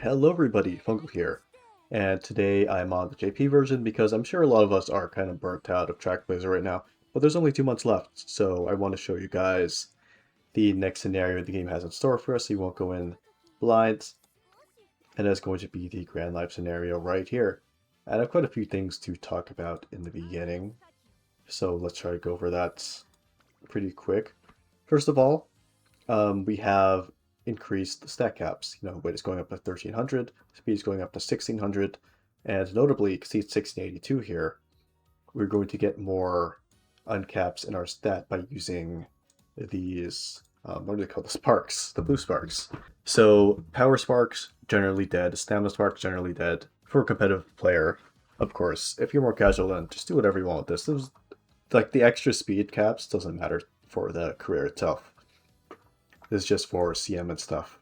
Hello everybody, Fungal here, and today I'm on the JP version because I'm sure a lot of us are kind of burnt out of Track Blazer right now, but there's only 2 months left, so I want to show you guys the next scenario the game has in store for us so you won't go in blind, and that's going to be the Grand Life scenario right here. And I have quite a few things to talk about in the beginning, so let's try to go over that pretty quick. First of all, we have increased the stat caps. Weight is going up to 1300, speed is going up to 1600, and notably, you can see it's 1682 here. We're going to get more uncaps in our stat by using these, what do they call the sparks, the blue sparks. So power sparks, generally dead. Stamina sparks, generally dead. For a competitive player, of course. If you're more casual, then just do whatever you want with this. Like the extra speed caps doesn't matter for the career itself. This is just for CM and stuff.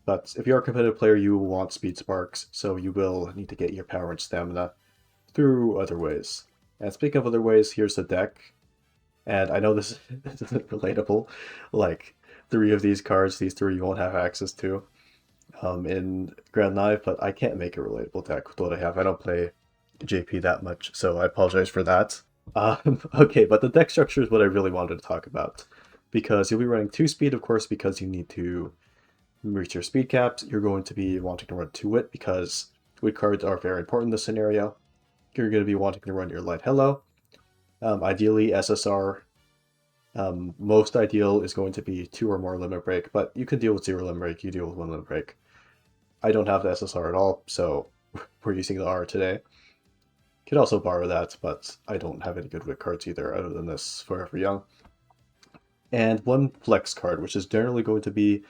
But if you're a competitive player, you will want speed sparks, so you will need to get your power and stamina through other ways. And speaking of other ways, here's the deck. And I know this isn't relatable. Like, 3 of these cards, these 3 you won't have access to in Grand Live, but I can't make a relatable deck with what I have. I don't play JP that much, so I apologize for that. Okay, but the deck structure is what I really wanted to talk about. Because you'll be running 2 speed, of course, because you need to reach your speed caps. You're going to be wanting to run 2 wit because wit cards are very important in this scenario. You're going to be wanting to run your light hello. Ideally, SSR. Most ideal is going to be 2 or more limit break, but you can deal with 0 limit break, you deal with 1 limit break. I don't have the SSR at all, so we're using the R today. Could also borrow that, but I don't have any good wit cards either, other than this Forever Young. And 1 flex card, which is generally going to be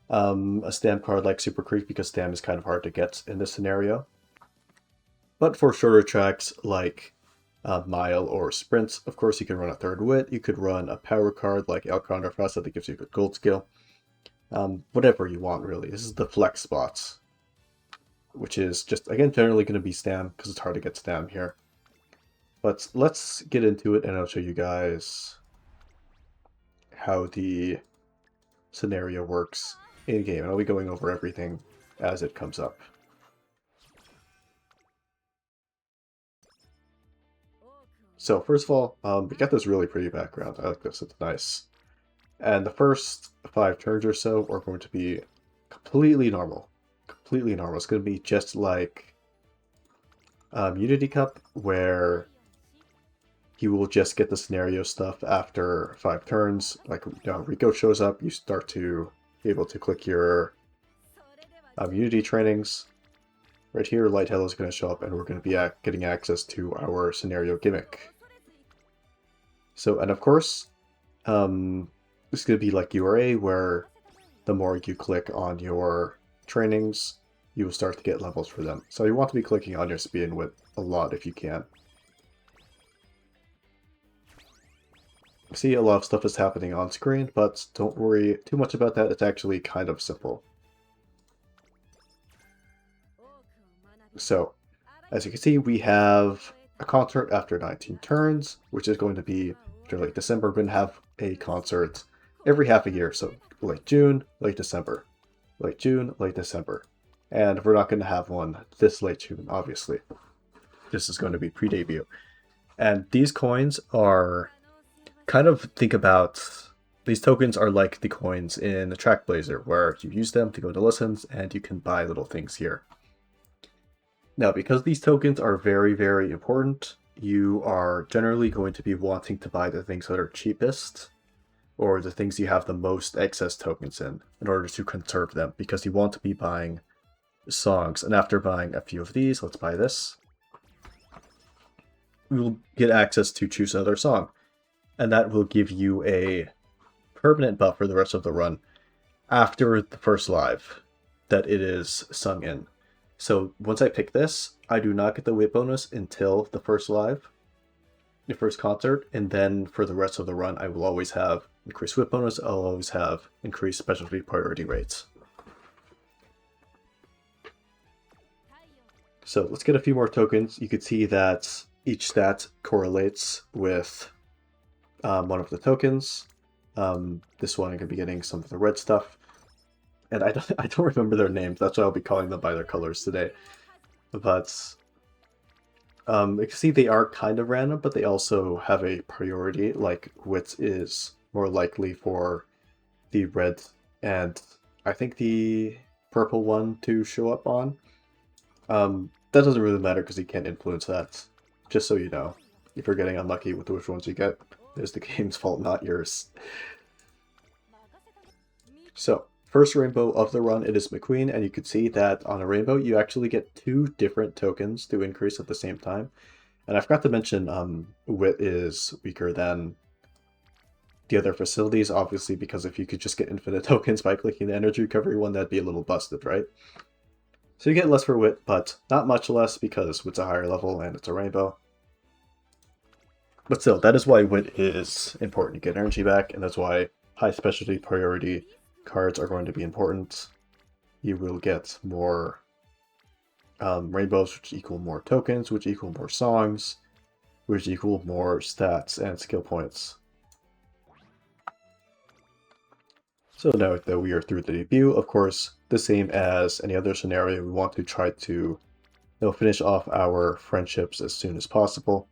a stam card like Super Creek, because stam is kind of hard to get in this scenario. But for shorter tracks like Mile or Sprint, of course you can run a 3rd wit. You could run a power card like Elcron or Frosta that gives you a good gold skill. Whatever you want, really. This is the flex spots, which is just, again, generally going to be stam because it's hard to get stam here. But let's get into it and I'll show you guys how the scenario works in game. And I'll be going over everything as it comes up. So first of all, we got this really pretty background. I like this, it's nice. And the first 5 turns or so are going to be completely normal. Completely normal. It's going to be just like Unity Cup, where you will just get the scenario stuff after 5 turns. Like, Rico shows up, you start to be able to click your Unity trainings. Right here, Light Hello is going to show up, and we're going to be getting access to our scenario gimmick. So, and of course, this is going to be like URA, where the more you click on your trainings, you will start to get levels for them. So you want to be clicking on your speed and wit a lot if you can. See, a lot of stuff is happening on screen, but don't worry too much about that. It's actually kind of simple. So, as you can see, we have a concert after 19 turns, which is going to be after late December. We're going to have a concert every half a year, so late June, late December, late June, late December. And we're not going to have one this late June, obviously. This is going to be pre-debut. And these coins are kind of, think about, these tokens are like the coins in the Track Blazer, where you use them to go to listens and you can buy little things here. Now, because these tokens are very, very important, you are generally going to be wanting to buy the things that are cheapest, or the things you have the most excess tokens in order to conserve them, because you want to be buying songs. And after buying a few of these, let's buy this, we will get access to choose another song. And that will give you a permanent buff for the rest of the run after the first live that it is sung in. So once I pick this, I do not get the wit bonus until the first live, the first concert, and then for the rest of the run, I will always have increased wit bonus, I'll always have increased specialty priority rates. So let's get a few more tokens. You can see that each stat correlates with one of the tokens. This one I'm going to be getting some of the red stuff. and I don't remember their names. That's why I'll be calling them by their colors today. But you can see they are kind of random, but they also have a priority. Like Wit is more likely for the red and I think the purple one to show up on. That doesn't really matter because you can't influence that. Just so you know, if you're getting unlucky with which ones you get, it's the game's fault, not yours. So, first rainbow of the run, it is McQueen, and you can see that on a rainbow, you actually get 2 different tokens to increase at the same time. And I forgot to mention, Wit is weaker than the other facilities, obviously, because if you could just get infinite tokens by clicking the energy recovery one, that'd be a little busted, right? So you get less for Wit, but not much less because Wit's a higher level and it's a rainbow. But still, that is why Wit is important to get energy back, and that's why high specialty priority cards are going to be important. You will get more rainbows, which equal more tokens, which equal more songs, which equal more stats and skill points. So now that we are through the debut, of course, the same as any other scenario, we want to try to finish off our friendships as soon as possible.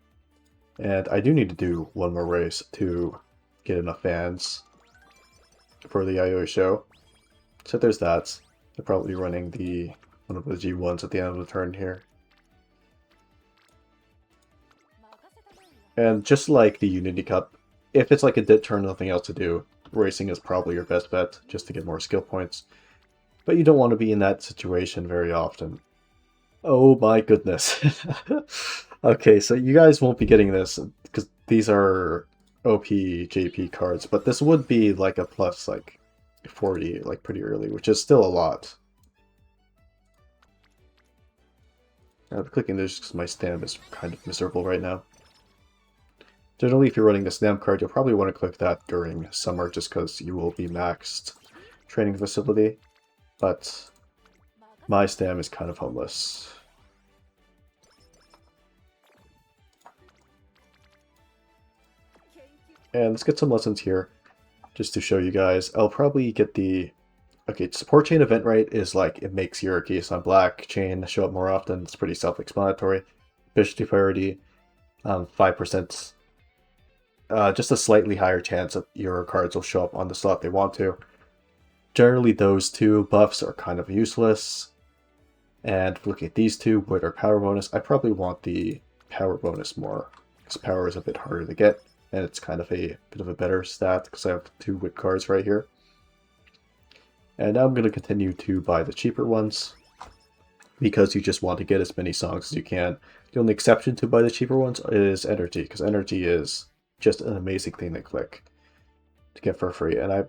And I do need to do one more race to get enough fans for the Yayoi show. So there's that. They're probably running one of the G1s at the end of the turn here. And just like the Unity Cup, if it's like a dead turn, nothing else to do, racing is probably your best bet just to get more skill points. But you don't want to be in that situation very often. Oh my goodness. Okay, so you guys won't be getting this because these are OP JP cards, but this would be like a plus like 40 like pretty early, which is still a lot. I'm clicking this because my stamp is kind of miserable right now. Generally, if you're running the stamp card, you'll probably want to click that during summer just because you will be maxed training facility, but my stam is kind of homeless. And let's get some lessons here, just to show you guys. I'll probably get the... Okay, support chain event right is like, it makes your case on black chain show up more often. It's pretty self-explanatory. Efficiency priority, 5%. Just a slightly higher chance that your cards will show up on the slot they want to. Generally, those two buffs are kind of useless. And looking at these two, with our power bonus, I probably want the power bonus more, because power is a bit harder to get. And it's kind of a bit of a better stat because I have 2 wit cards right here. And now I'm going to continue to buy the cheaper ones because you just want to get as many songs as you can. The only exception to buy the cheaper ones is energy, because energy is just an amazing thing to click to get for free. And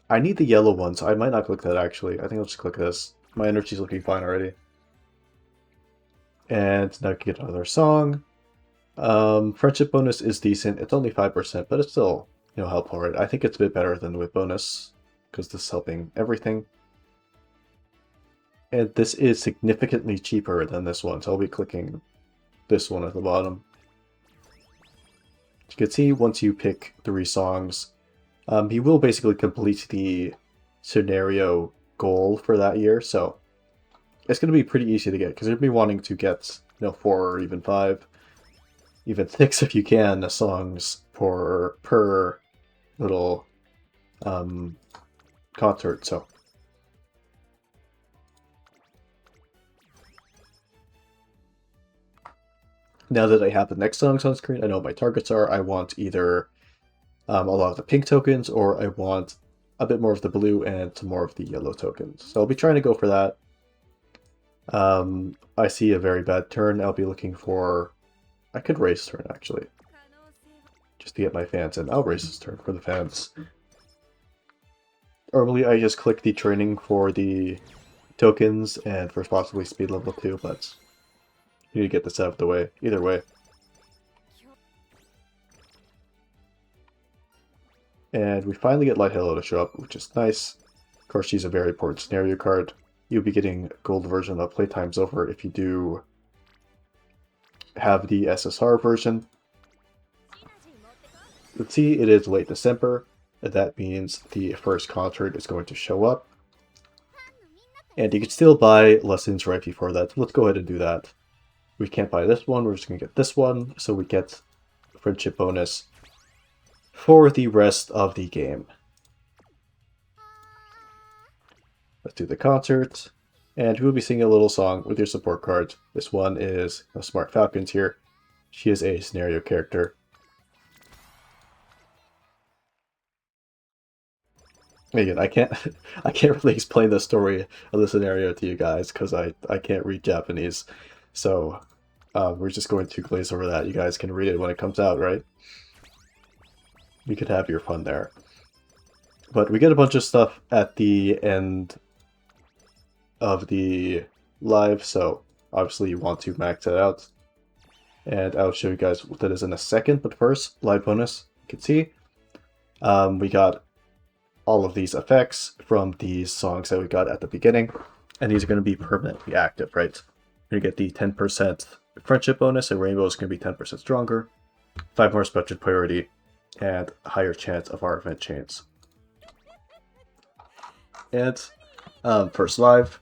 I need the yellow one, so I might not click that actually. I think I'll just click this. My energy's looking fine already. And now I can get another song. Friendship bonus is decent. It's only 5%, but it's still, helpful, right? I think it's a bit better than with bonus, because this is helping everything. And this is significantly cheaper than this one, so I'll be clicking this one at the bottom. As you can see, once you pick 3 songs, you will basically complete the scenario goal for that year, so it's going to be pretty easy to get, because you'll be wanting to get, 4 or even 5. Even 6 if you can, songs per little concert, so. Now that I have the next songs on screen, I know what my targets are. I want either a lot of the pink tokens, or I want a bit more of the blue and some more of the yellow tokens. So I'll be trying to go for that. I see a very bad turn. I'll be looking for... I could race turn, actually. Just to get my fans in. I'll race this turn for the fans. Normally, I just click the training for the tokens and for possibly speed level 2, but you need to get this out of the way. Either way. And we finally get Light Hello to show up, which is nice. Of course, she's a very important scenario card. You'll be getting a gold version of Playtime's Over if you do have the SSR version. Let's see, it is late December. That means the first concert is going to show up. And you can still buy lessons right before that. Let's go ahead and do that. We can't buy this one, we're just going to get this one, so we get friendship bonus for the rest of the game. Let's do the concert, and we'll be singing a little song with your support cards. This one is Smart Falcons here. She is a scenario character. Again, I can't I can't really explain the story of the scenario to you guys because I can't read Japanese. So we're just going to glaze over that. You guys can read it when it comes out, right? You could have your fun there. But we get a bunch of stuff at the end of the live, so obviously you want to max it out. And I'll show you guys what that is in a second, but first, live bonus. You can see we got all of these effects from these songs that we got at the beginning, and these are going to be permanently active, right? You're going to get the 10% friendship bonus, and Rainbow is going to be 10% stronger, 5 more special priority, and a higher chance of our event chains. And first live,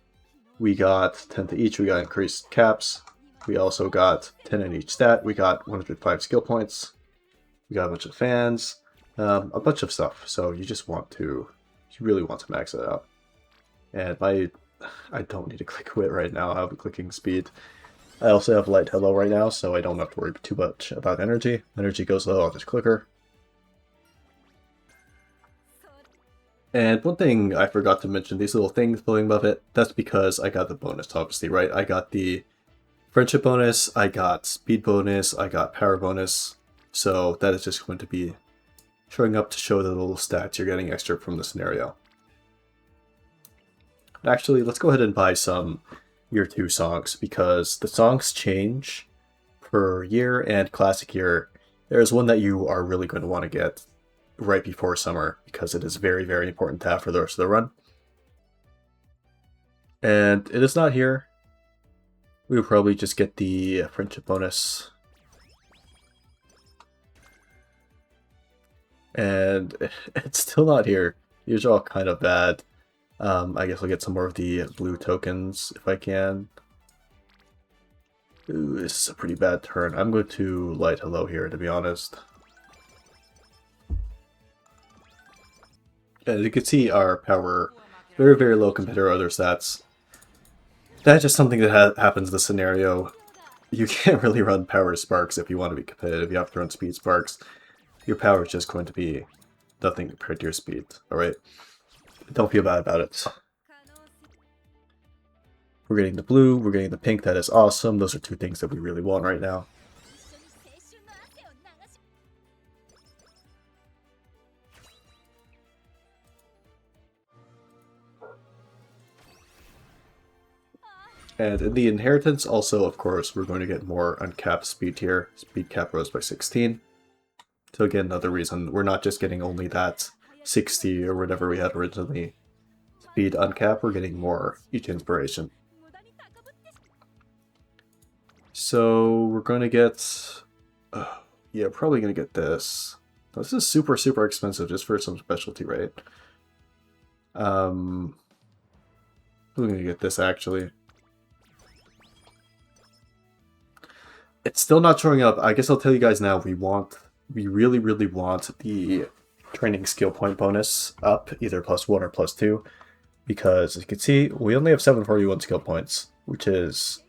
we got 10 to each, we got increased caps, we also got 10 in each stat, we got 105 skill points, we got a bunch of fans, a bunch of stuff. So you just want to, you really want to max it out. And I don't need to click quit right now, I have a clicking speed. I also have light hello right now, so I don't have to worry too much about energy. Energy goes low, I'll just click her. And one thing I forgot to mention, these little things floating above it, that's because I got the bonus, obviously, right? I got the friendship bonus, I got speed bonus, I got power bonus, so that is just going to be showing up to show the little stats you're getting extra from the scenario. Actually, let's go ahead and buy some year 2 songs, because the songs change per year, and classic year, there's one that you are really going to want to get right before summer, because it is very, very important to have for the rest of the run. And it is not here. We will probably just get the friendship bonus. And it's still not here. These are all kind of bad. I guess I'll get some more of the blue tokens if I can. Ooh, this is a pretty bad turn. I'm going to light hello here, to be honest. As you can see, our power very, very low compared to our other stats. That's just something that happens in the scenario. You can't really run power sparks if you want to be competitive. You have to run speed sparks. Your power is just going to be nothing compared to your speed, alright? Don't feel bad about it. We're getting the blue, we're getting the pink, that is awesome. Those are two things that we really want right now. And in the inheritance, also, of course, we're going to get more uncapped speed here. Speed cap rose by 16. So again, another reason, we're not just getting only that 60 or whatever we had originally. Speed uncap, we're getting more each inspiration. So we're going to get... yeah, probably going to get this. This is super, super expensive just for some specialty, right? We're going to get this, actually. It's still not showing up. I guess I'll tell you guys now, we really, really want the training skill point bonus up, either +1 or +2, because as you can see, we only have 741 skill points, which is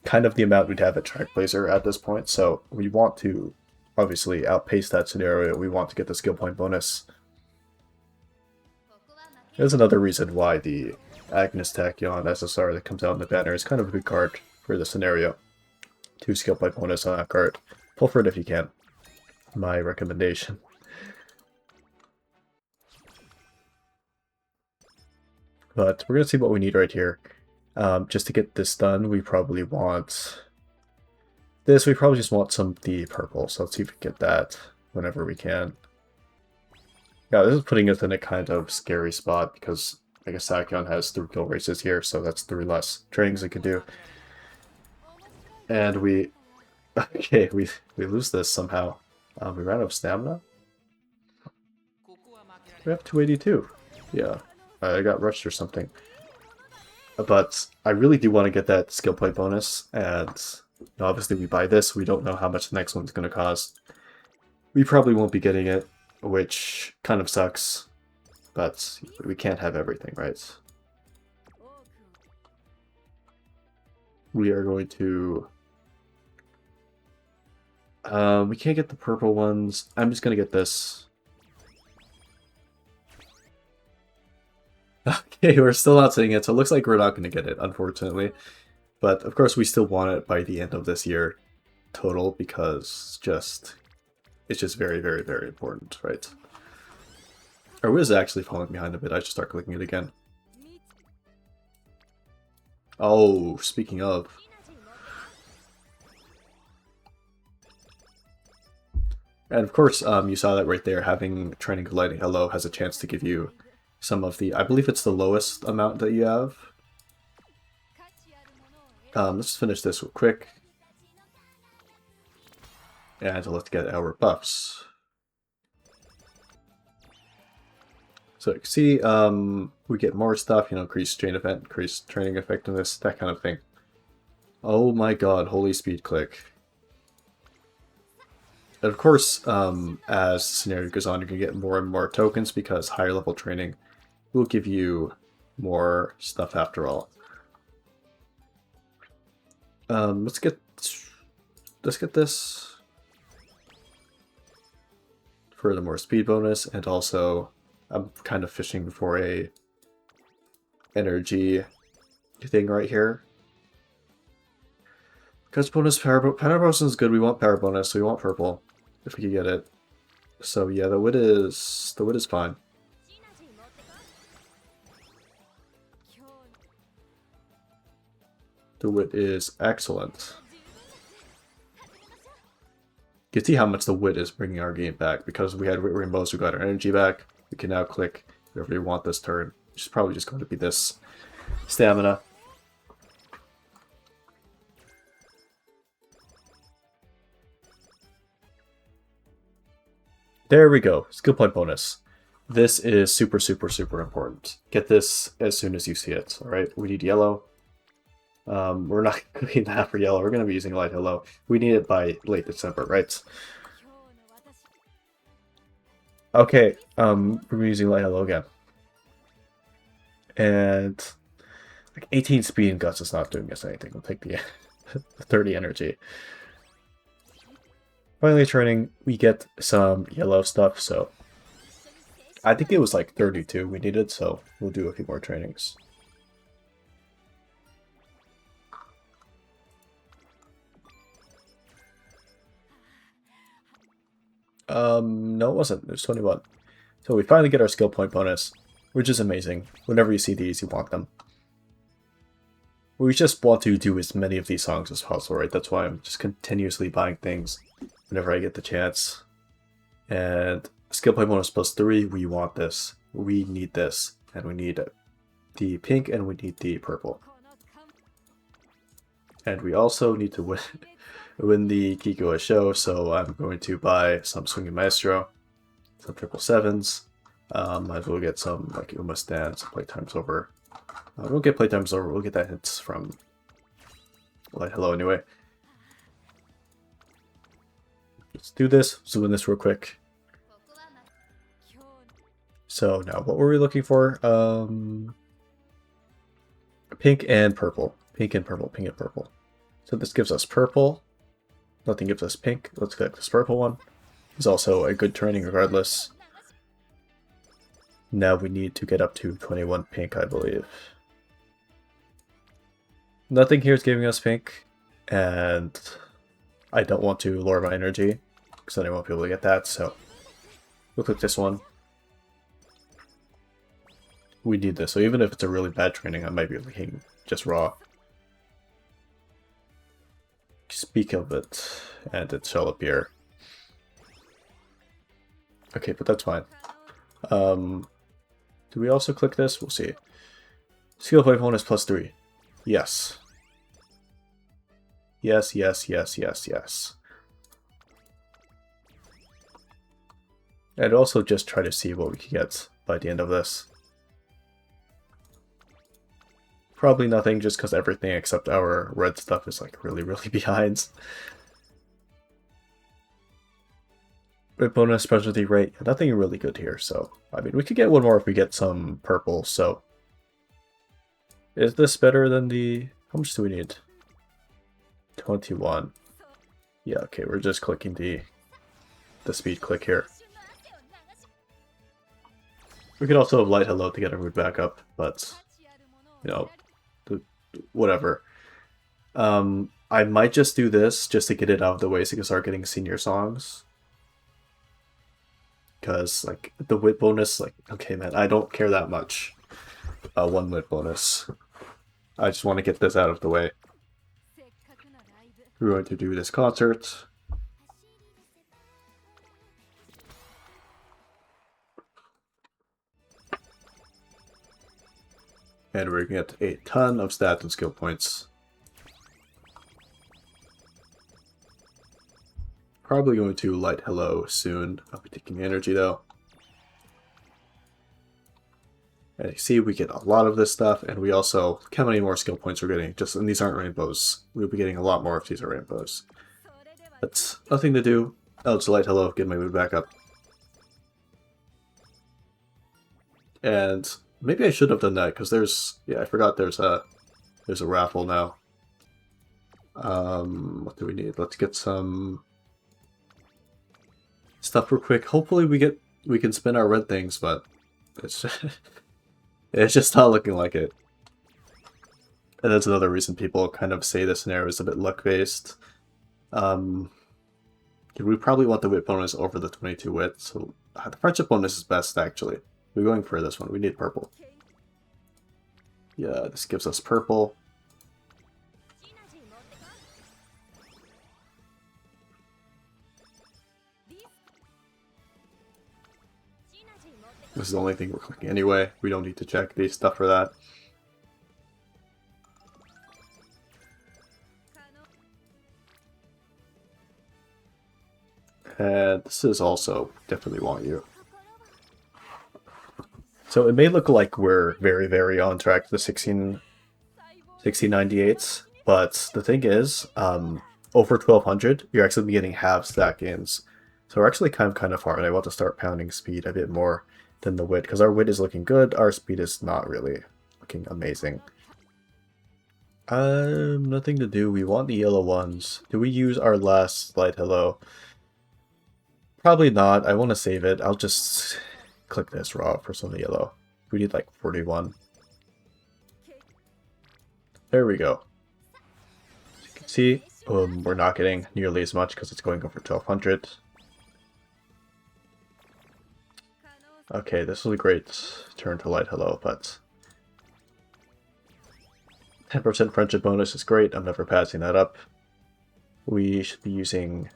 kind of the amount we'd have at Trackblazer at this point, so we want to obviously outpace that scenario. We want to get the skill point bonus. There's another reason why the Agnes Tachyon SSR that comes out in the banner is kind of a good card for the scenario. 2 skill point bonus on that card. Pull for it if you can. My recommendation. But we're going to see what we need right here. Just to get this done, we probably want this. We probably just want some of the purple. So let's see if we get that whenever we can. Yeah, this is putting us in a kind of scary spot because I guess Tachyon has 3 kill races here, so that's 3 less trainings it can do. And we... okay, we lose this somehow. We ran out of stamina? We have 282. Yeah, I got rushed or something. But I really do want to get that skill point bonus, and obviously we buy this, we don't know how much the next one's going to cost. We probably won't be getting it, which kind of sucks, but we can't have everything, right? We are going to... we can't get the purple ones. I'm just going to get this. Okay, we're still not seeing it, so it looks like we're not going to get it, unfortunately. But, of course, we still want it by the end of this year total, because it's just very, very, very important, right? Our Wiz is actually falling behind a bit. I should start clicking it again. Oh, speaking of... And of course, you saw that right there, having Training Colliding Hello has a chance to give you some of the... I believe it's the lowest amount that you have. Let's finish this real quick. And let's get our buffs. So you can see, we get more stuff, increased chain event, increased training effectiveness, that kind of thing. Oh my god, holy speed click. And of course, as the scenario goes on, you can get more and more tokens because higher level training will give you more stuff after all. Let's get this for the more speed bonus, and also I'm kind of fishing for a energy thing right here. Because bonus power bonus is good. We want power bonus, so we want purple if we can get it. So yeah, the wit is fine. The wit is excellent. You can see how much the wit is bringing our game back. Because we had rainbows, we got our energy back. We can now click wherever we want this turn, which is probably just going to be this stamina. There we go. Skill point bonus. This is super, super, super important. Get this as soon as you see it. Alright, we need yellow. We're not going to be that for yellow. We're going to be using light hello. We need it by late December, right? Okay, we're using light hello again. And like 18 speed and guts is not doing us anything. We'll take the 30 energy. Finally training, we get some yellow stuff, so I think it was like 32 we needed, so we'll do a few more trainings. No it wasn't. It was 21. So we finally get our skill point bonus, which is amazing. Whenever you see these, you want them. We just want to do as many of these songs as possible, right? That's why I'm just continuously buying things whenever I get the chance. And skill point bonus +3, we want this. We need this. And we need the pink and we need the purple. And we also need to win the Kiko show, so I'm going to buy some Swinging Maestro, some 777s. Might as well get some like Uma stands, playtimes over. We'll get playtimes over, we'll get that hints from Light Hello anyway. Let's do this, zoom in this real quick. So now, what were we looking for? Pink and purple. Pink and purple, pink and purple. So this gives us purple. Nothing gives us pink. Let's click this purple one. It's also a good training regardless. Now we need to get up to 21 pink, I believe. Nothing here is giving us pink, and I don't want to lower my energy, because then I won't be able to get that, so we'll click this one. We need this, so even if it's a really bad training, I might be looking just raw. Speak of it, and it shall appear. Okay, but that's fine. Do we also click this? We'll see. Skill point bonus +3. Yes. Yes, yes, yes, yes, yes. And also just try to see what we can get by the end of this. Probably nothing, just because everything except our red stuff is like really, really behind. Red bonus, specialty rate, nothing really good here, so I mean we could get one more if we get some purple, so is this better than the how much do we need? 21. Yeah, okay, we're just clicking the speed click here. We could also have light hello to get our mood back up, but you know, whatever. I might just do this just to get it out of the way so we can start getting senior songs. Because, like, the wit bonus, like, okay, man, I don't care that much. One wit bonus. I just want to get this out of the way. We're going to do this concert. And we're going to get a ton of stats and skill points. Probably going to light hello soon. I'll be taking energy though. And you see we get a lot of this stuff, and we also, look how many more skill points we're getting. Just, and these aren't rainbows. We'll be getting a lot more if these are rainbows. That's nothing to do. Oh, it's light hello, get my mood back up. And maybe I should have done that, because there's, yeah, I forgot there's a raffle now. What do we need? Let's get some stuff real quick. Hopefully we can spin our red things, but it's it's just not looking like it. And that's another reason people kind of say this scenario is a bit luck-based. We probably want the wit bonus over the 22 wit, so the friendship bonus is best, actually. We're going for this one. We need purple. Yeah, this gives us purple. This is the only thing we're clicking anyway. We don't need to check the stuff for that. And this is also definitely want you. So it may look like we're very, very on track to the 1698s, but the thing is, over 1200, you're actually getting half stack gains. So we're actually kind of far, and I want to start pounding speed a bit more than the wit, because our wit is looking good, our speed is not really looking amazing. Nothing to do. We want the yellow ones. Do we use our last light hello? Probably not. I want to save it. I'll just click this raw for some yellow. We need like 41. There we go. As you can see, we're not getting nearly as much because it's going over 1200. Okay, this was a great turn to light hello, but 10% friendship bonus is great. I'm never passing that up. We should be using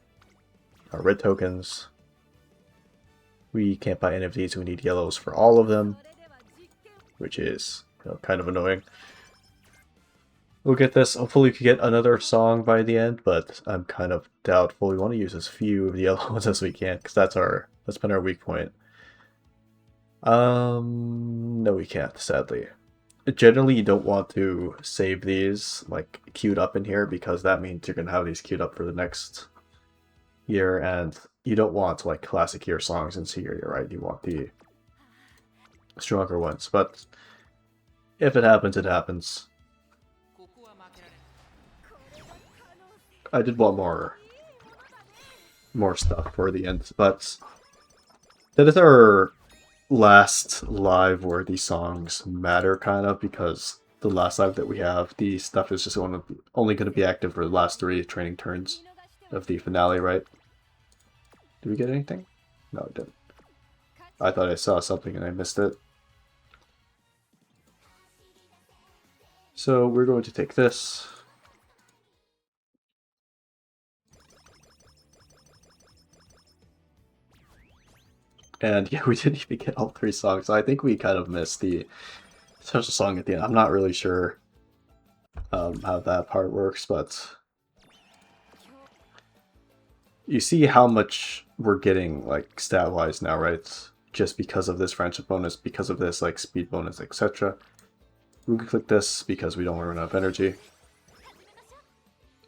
our red tokens. We can't buy any of these, so we need yellows for all of them, which is kind of annoying. We'll get this. Hopefully we can get another song by the end, but I'm kind of doubtful. We want to use as few of the yellow ones as we can, because that's been our weak point. No, we can't, sadly. Generally, you don't want to save these like queued up in here, because that means you're gonna have these queued up for the next year, and you don't want like classic year songs in senior year, right? You want the stronger ones, but if it happens, it happens. I did want more stuff for the end, but that is our last live where these songs matter, kind of, because the last live that we have, the stuff is just only going to be active for the last 3 training turns of the finale, right? Did we get anything? No, it didn't. I thought I saw something and I missed it. So we're going to take this. And yeah, we didn't even get all 3 songs. So I think we kind of missed the special song at the end. I'm not really sure how that part works, but you see how much we're getting like stat-wise now, right? Just because of this friendship bonus, because of this like speed bonus, etc. We can click this because we don't run out of energy.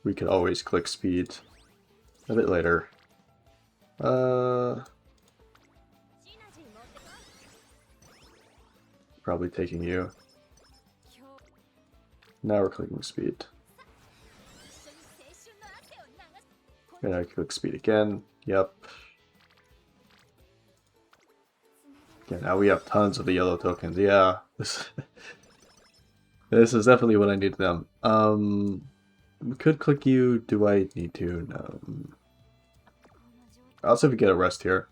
We could always click speed a bit later. Probably taking you. Now we're clicking speed. And I click speed again. Yep. Yeah, now we have tons of the yellow tokens. Yeah, this is definitely what I need them. We could click you. Do I need to? No. Also, if we get a rest here.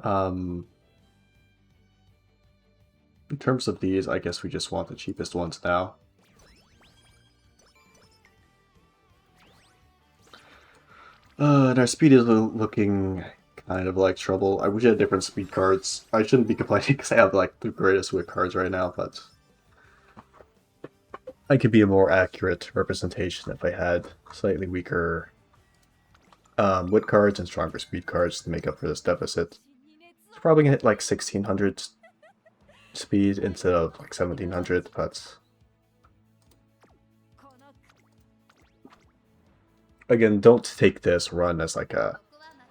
In terms of these, I guess we just want the cheapest ones now. And our speed is looking kind of like trouble. I wish I had different speed cards. I shouldn't be complaining because I have like the greatest wit cards right now, but I could be a more accurate representation if I had slightly weaker wit cards and stronger speed cards to make up for this deficit. It's probably gonna hit like 1600 speed instead of like 1700, but again, don't take this run as like a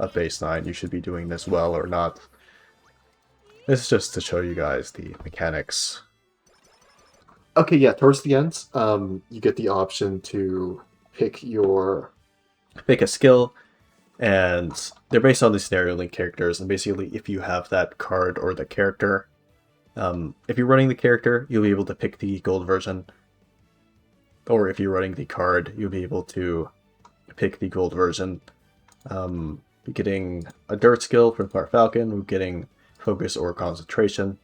baseline. You should be doing this well or not. This is just to show you guys the mechanics. Okay, yeah, towards the end, you get the option to pick a skill, and they're based on the scenario link characters, and basically if you have that card or the character, if you're running the character, you'll be able to pick the gold version, or if you're running the card, you'll be able to pick the gold version. We're getting a dirt skill from Smart Falcon, we're getting focus or concentration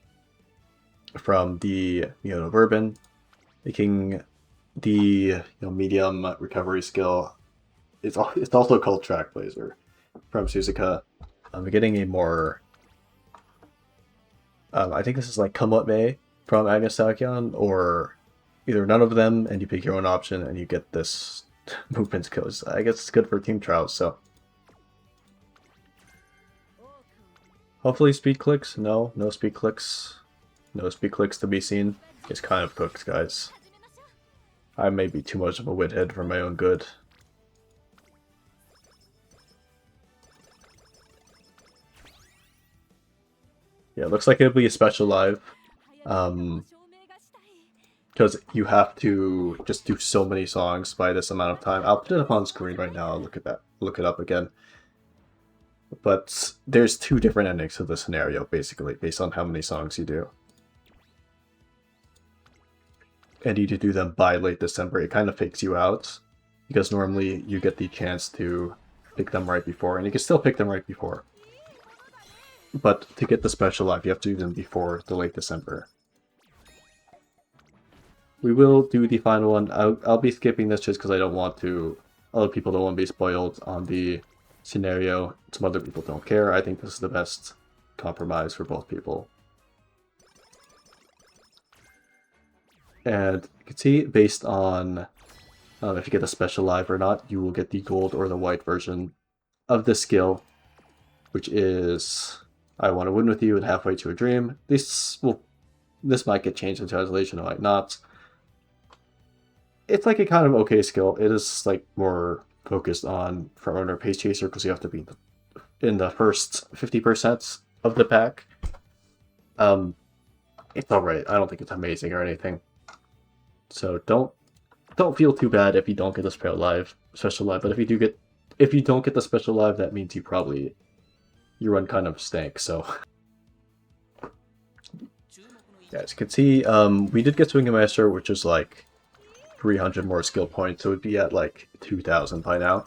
from the Bourbon, making the medium recovery skill. It's also called Track Blazer from Suzuka. We're getting a more I think this is like Come What May from Agnes Tachyon, or either none of them, and you pick your own option and you get this movement skill. I guess it's good for team trials, so. Hopefully speed clicks. No speed clicks. No speed clicks to be seen. It's kind of cooked, guys. I may be too much of a withead for my own good. Yeah, looks like it'll be a special live. Because you have to just do so many songs by this amount of time. I'll put it up on screen right now. Look at that. Look it up again. But there's two different endings to the scenario, basically, based on how many songs you do. And you need to do them by late December. It kind of fakes you out, because normally you get the chance to pick them right before, and you can still pick them right before. But to get the special live, you have to do them before the late December. We will do the final one. I'll be skipping this just because I don't want to. Other people don't want to be spoiled on the scenario. Some other people don't care. I think this is the best compromise for both people. And you can see, based on if you get the special live or not, you will get the gold or the white version of this skill, which is I Want to Win With You and Halfway to a Dream. This might get changed in translation, it might not. It's like a kind of okay skill. It is like more focused on Frontrunner Pace Chaser because you have to be in the first 50% of the pack. It's alright. I don't think it's amazing or anything. So don't feel too bad if you don't get the special live. But if you don't get the special live, that means you run kind of stank. So yeah, as you can see, we did get Swing Master, which is like 300 more skill points, so it would be at like 2,000 by now.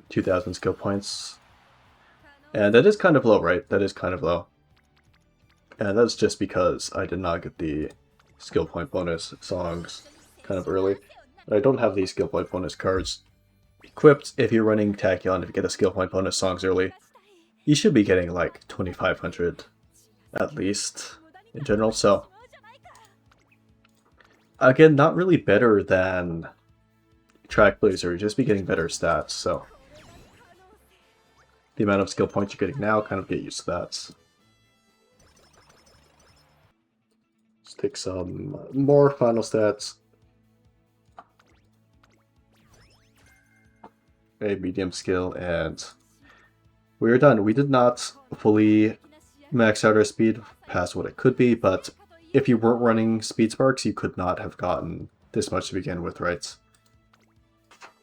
2,000 skill points. And that is kind of low, right? That is kind of low. And that's just because I did not get the skill point bonus songs kind of early. I don't have these skill point bonus cards equipped. If you're running Tachyon, if you get the skill point bonus songs early, you should be getting like 2,500 at least in general, so. Again, not really better than Track Blazer, just be getting better stats, so. The amount of skill points you're getting now, kind of get used to that. take some more final stats. A medium skill, and we are done. We did not fully max out our speed past what it could be, but if you weren't running speed sparks, you could not have gotten this much to begin with, right?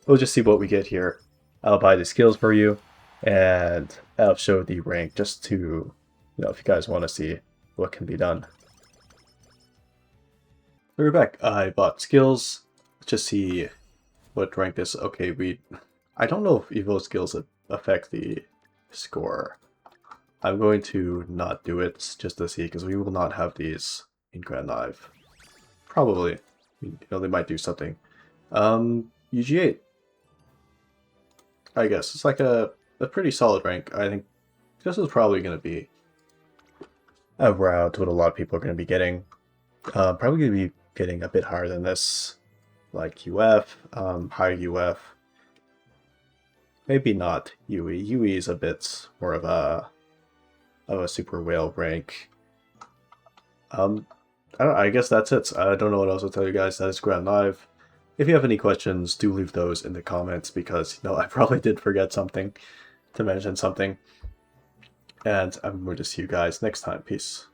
We'll just see what we get here. I'll buy the skills for you, and I'll show the rank just to, if you guys want to see what can be done. We're back. I bought skills. Let's just see what rank this. Okay, I don't know if Evo skills affect the score. I'm going to not do it just to see, because we will not have these in Grand Live. Probably. They might do something. UG8. I guess. It's like a pretty solid rank. I think this is probably going to be around what a lot of people are going to be getting. Probably going to be getting a bit higher than this. Like UF, high UF. Maybe not UE. UE is a bit more of a super whale rank. I guess that's it. I don't know what else to tell you guys. That is Grand Live. If you have any questions, do leave those in the comments, because I probably did forget something to mention something. And I'm going to see you guys next time. Peace.